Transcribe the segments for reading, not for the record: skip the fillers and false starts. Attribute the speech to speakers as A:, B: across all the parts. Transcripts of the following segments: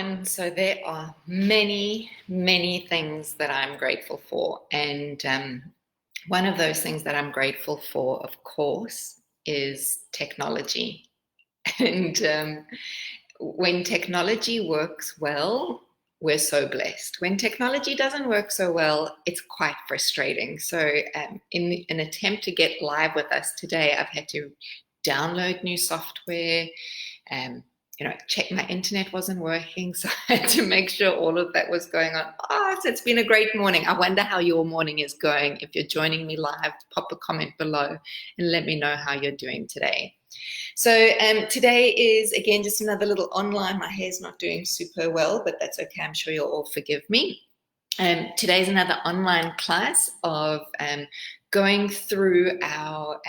A: everyone. So there are many, many things that I'm grateful for. And one of those things that I'm grateful for, of course, is technology. And when technology works well, we're so blessed. When technology doesn't work so well, it's quite frustrating. So in an attempt to get live with us today, I've had to download new software, check my internet wasn't working, so I had to make sure all of that was going on. So it's been a great morning. I wonder how your morning is going. If you're joining me live, pop a comment below and let me know how you're doing today. So today is, again, just another little online. My hair's not doing super well, but that's okay. I'm sure you'll all forgive me. Today's another online class of going through our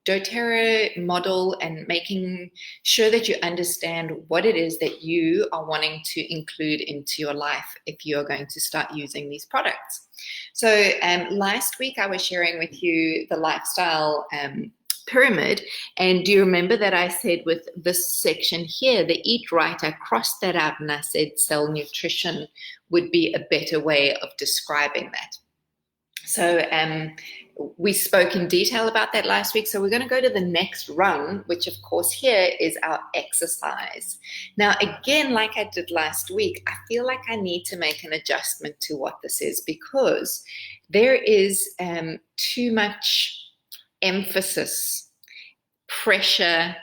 A: doTERRA model and making sure that you understand what it is that you are wanting to include into your life if you are going to start using these products. So last week I was sharing with you the lifestyle pyramid, and do you remember that I said with this section here, the eat right, I crossed that out and I said cell nutrition would be a better way of describing that. So we spoke in detail about that last week. So we're going to go to the next rung, which of course here is our exercise. Now, again, like I did last week, I feel like I need to make an adjustment to what this is because there is too much emphasis, pressure,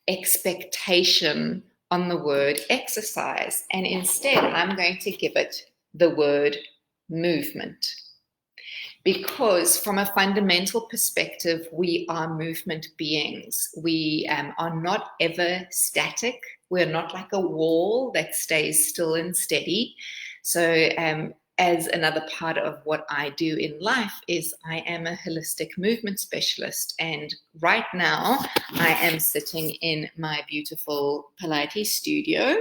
A: expectation on the word exercise. And instead, I'm going to give it the word movement. Because from a fundamental perspective, we are movement beings. We are not ever static. We're not like a wall that stays still and steady. So as another part of what I do in life is I am a holistic movement specialist. And right now I am sitting in my beautiful Pilates studio.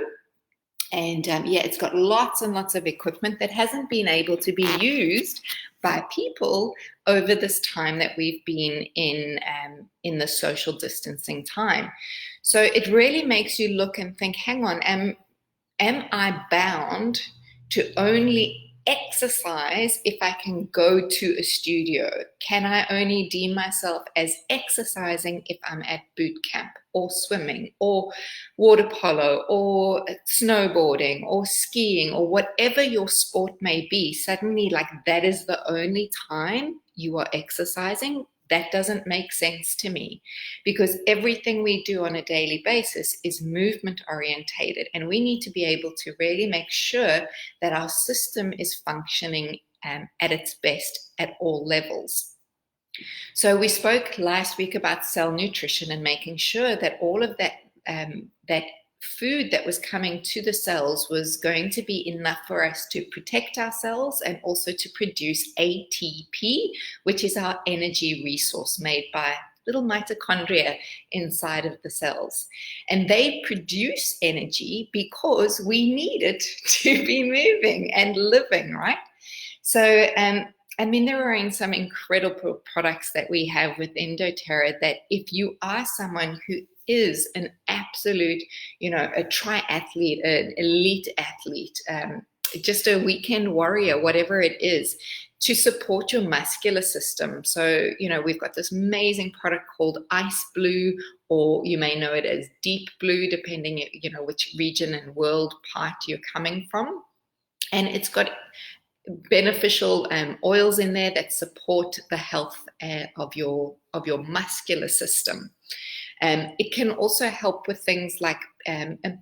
A: And it's got lots and lots of equipment that hasn't been able to be used by people over this time that we've been in the social distancing time. So it really makes you look and think, hang on, am I bound to only exercise if I can go to a studio? Can I only deem myself as exercising if I'm at boot camp or swimming or water polo or snowboarding or skiing or whatever your sport may be? Suddenly, like, that is the only time you are exercising? That doesn't make sense to me because everything we do on a daily basis is movement orientated, and we need to be able to really make sure that our system is functioning at its best at all levels. So we spoke last week about cell nutrition and making sure that all of that that food that was coming to the cells was going to be enough for us to protect our cells and also to produce ATP, which is our energy resource made by little mitochondria inside of the cells. And they produce energy because we need it to be moving and living, right? So, there are some incredible products that we have within doTERRA that if you are someone who is an absolute, a triathlete, an elite athlete, just a weekend warrior, whatever it is, to support your muscular system. So, we've got this amazing product called Ice Blue, or you may know it as Deep Blue, depending, which region and world part you're coming from. And it's got beneficial oils in there that support the health of your muscular system. It can also help with things like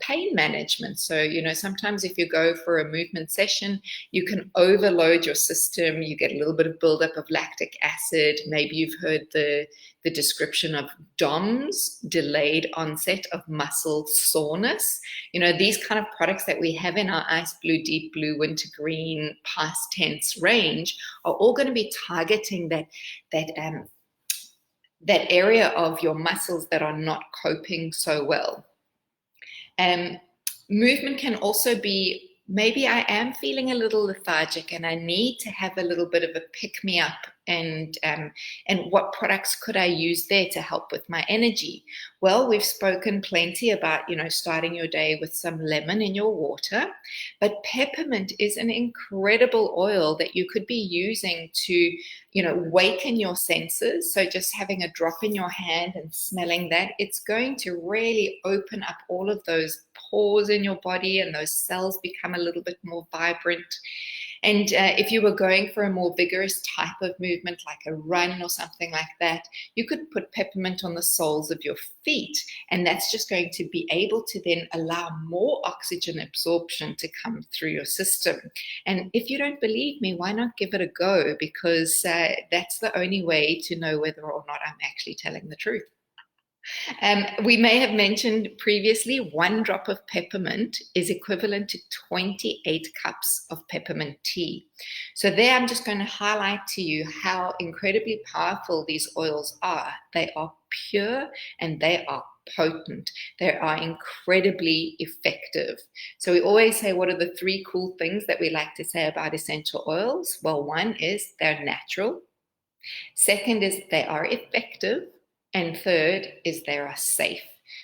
A: pain management. So, sometimes if you go for a movement session, you can overload your system. You get a little bit of buildup of lactic acid. Maybe you've heard the description of DOMS, delayed onset of muscle soreness. These kind of products that we have in our Ice Blue, Deep Blue, Wintergreen, past tense range are all going to be targeting that area of your muscles that are not coping so well. Movement can also be, maybe I am feeling a little lethargic and I need to have a little bit of a pick-me-up and what products could I use there to help with my energy? Well, we've spoken plenty about, starting your day with some lemon in your water, but peppermint is an incredible oil that you could be using to, waken your senses. So just having a drop in your hand and smelling that, it's going to really open up all of those pores in your body, and those cells become a little bit more vibrant. And if you were going for a more vigorous type of movement, like a run or something like that, you could put peppermint on the soles of your feet, and that's just going to be able to then allow more oxygen absorption to come through your system. And if you don't believe me, why not give it a go? Because that's the only way to know whether or not I'm actually telling the truth. We may have mentioned previously, 1 drop of peppermint is equivalent to 28 cups of peppermint tea. So there I'm just going to highlight to you how incredibly powerful these oils are. They are pure and they are potent. They are incredibly effective. So we always say, what are the 3 cool things that we like to say about essential oils? Well, 1 is they're natural. 2nd is they are effective. And 3rd is they are safe.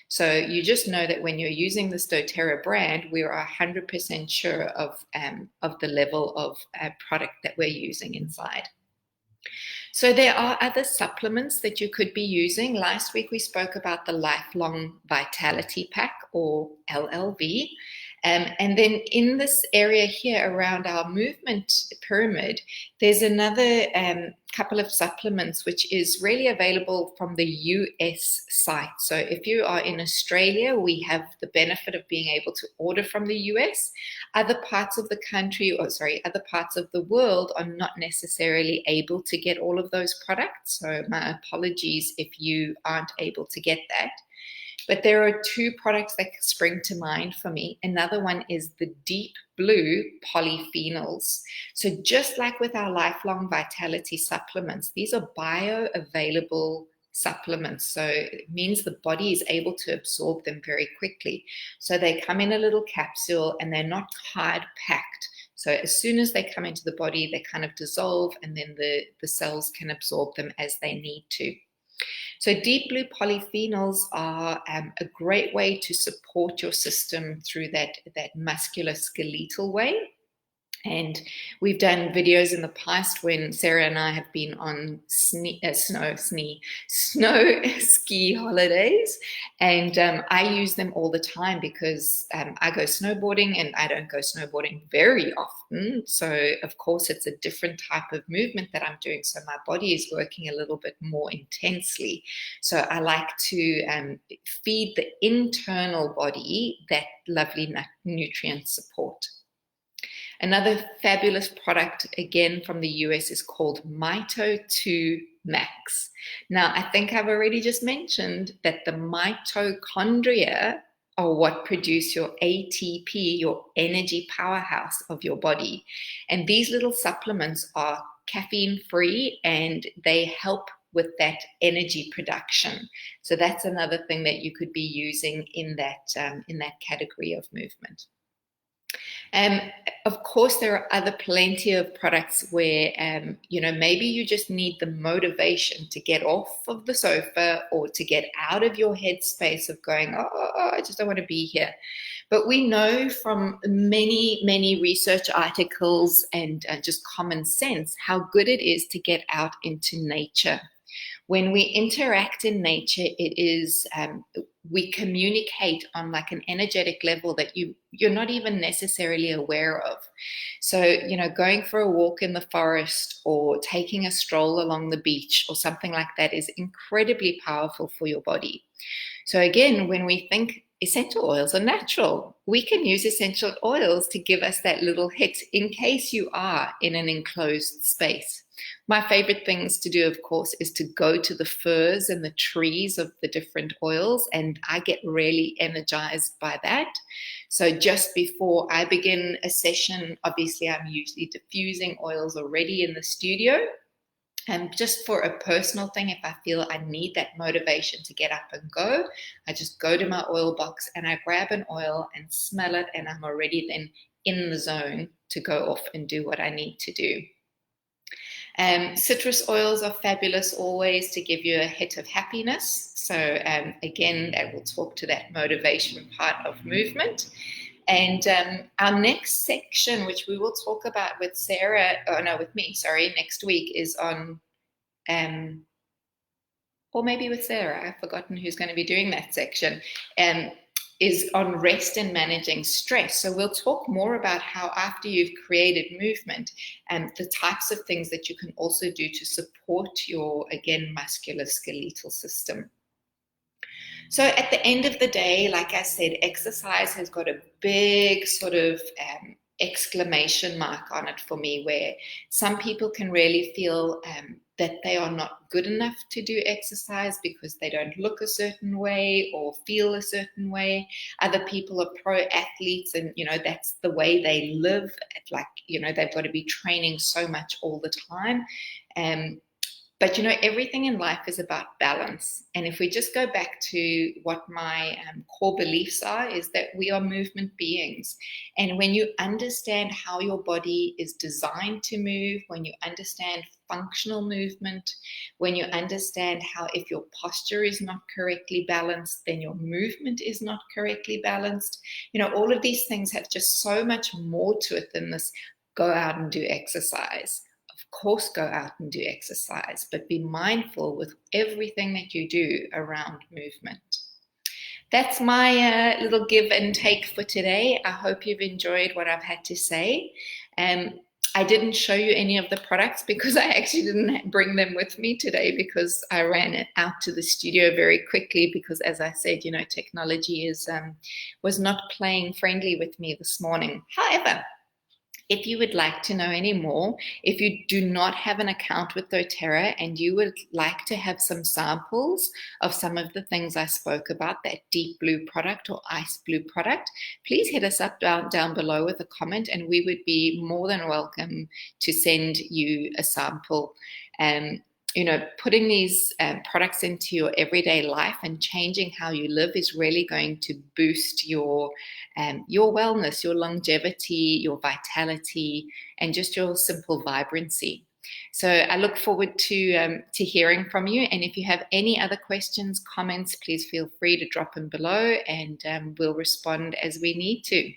A: So you just know that when you're using the doTERRA brand, we are 100% sure of the level of product that we're using inside. So there are other supplements that you could be using. Last week we spoke about the Lifelong Vitality Pack, or LLV. And then in this area here around our movement pyramid, there's another couple of supplements which is really available from the US site. So if you are in Australia, we have the benefit of being able to order from the US. Other parts of the country, other parts of the world are not necessarily able to get all of those products. So my apologies if you aren't able to get that. But there are 2 products that spring to mind for me. Another one is the Deep Blue polyphenols. So just like with our Lifelong Vitality supplements, these are bioavailable supplements. So it means the body is able to absorb them very quickly. So they come in a little capsule and they're not hard packed. So as soon as they come into the body, they kind of dissolve, and then the cells can absorb them as they need to. So Deep Blue polyphenols are a great way to support your system through that musculoskeletal way. And we've done videos in the past when Sarah and I have been on snow ski holidays, and I use them all the time because I go snowboarding, and I don't go snowboarding very often. So of course it's a different type of movement that I'm doing. So my body is working a little bit more intensely. So I like to feed the internal body that lovely nutrient support. Another fabulous product, again from the US, is called Mito 2 Max. Now, I think I've already just mentioned that the mitochondria are what produce your ATP, your energy powerhouse of your body. And these little supplements are caffeine-free, and they help with that energy production. So that's another thing that you could be using in that category of movement. Of course, there are other plenty of products where, maybe you just need the motivation to get off of the sofa or to get out of your headspace of going, I just don't want to be here. But we know from many, many research articles and just common sense how good it is to get out into nature. When we interact in nature, it is we communicate on like an energetic level that you're not even necessarily aware of. So, going for a walk in the forest or taking a stroll along the beach or something like that is incredibly powerful for your body. So again, when we think essential oils are natural, we can use essential oils to give us that little hit in case you are in an enclosed space. My favorite things to do, of course, is to go to the firs and the trees of the different oils, and I get really energized by that. So just before I begin a session, obviously I'm usually diffusing oils already in the studio. And just for a personal thing, if I feel I need that motivation to get up and go, I just go to my oil box and I grab an oil and smell it, and I'm already then in the zone to go off and do what I need to do. Citrus oils are fabulous always to give you a hit of happiness. So again, that will talk to that motivation part of movement. And our next section, which we will talk about with Sarah, with me, sorry, next week is on, or maybe with Sarah, I've forgotten who's going to be doing that section, is on rest and managing stress. So we'll talk more about how after you've created movement and the types of things that you can also do to support your, again, musculoskeletal system. So at the end of the day, like I said, exercise has got a big sort of exclamation mark on it for me, where some people can really feel that they are not good enough to do exercise because they don't look a certain way or feel a certain way. Other people are pro athletes and, that's the way they live. Like, they've got to be training so much all the time. But, everything in life is about balance. And if we just go back to what my core beliefs are, is that we are movement beings. And when you understand how your body is designed to move, when you understand functional movement, when you understand how if your posture is not correctly balanced, then your movement is not correctly balanced, all of these things have just so much more to it than this go out and do exercise. Of course, go out and do exercise, but be mindful with everything that you do around movement. That's my little give and take for today. I hope you've enjoyed what I've had to say. I didn't show you any of the products because I actually didn't bring them with me today because I ran out to the studio very quickly because, as I said, technology was not playing friendly with me this morning. However, if you would like to know any more, if you do not have an account with doTERRA and you would like to have some samples of some of the things I spoke about, that deep blue product or ice blue product, please hit us up down below with a comment and we would be more than welcome to send you a sample. Putting these products into your everyday life and changing how you live is really going to boost your wellness, your longevity, your vitality, and just your simple vibrancy. So I look forward to hearing from you. And if you have any other questions, comments, please feel free to drop them below and we'll respond as we need to.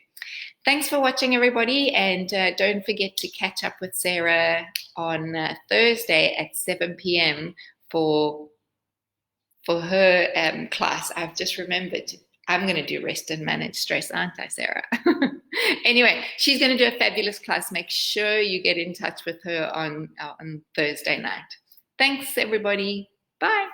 A: Thanks for watching, everybody, and don't forget to catch up with Sarah on Thursday at 7 p.m. for her class. I've just remembered I'm going to do rest and manage stress, aren't I, Sarah? Anyway, she's going to do a fabulous class. Make sure you get in touch with her on Thursday night. Thanks, everybody. Bye.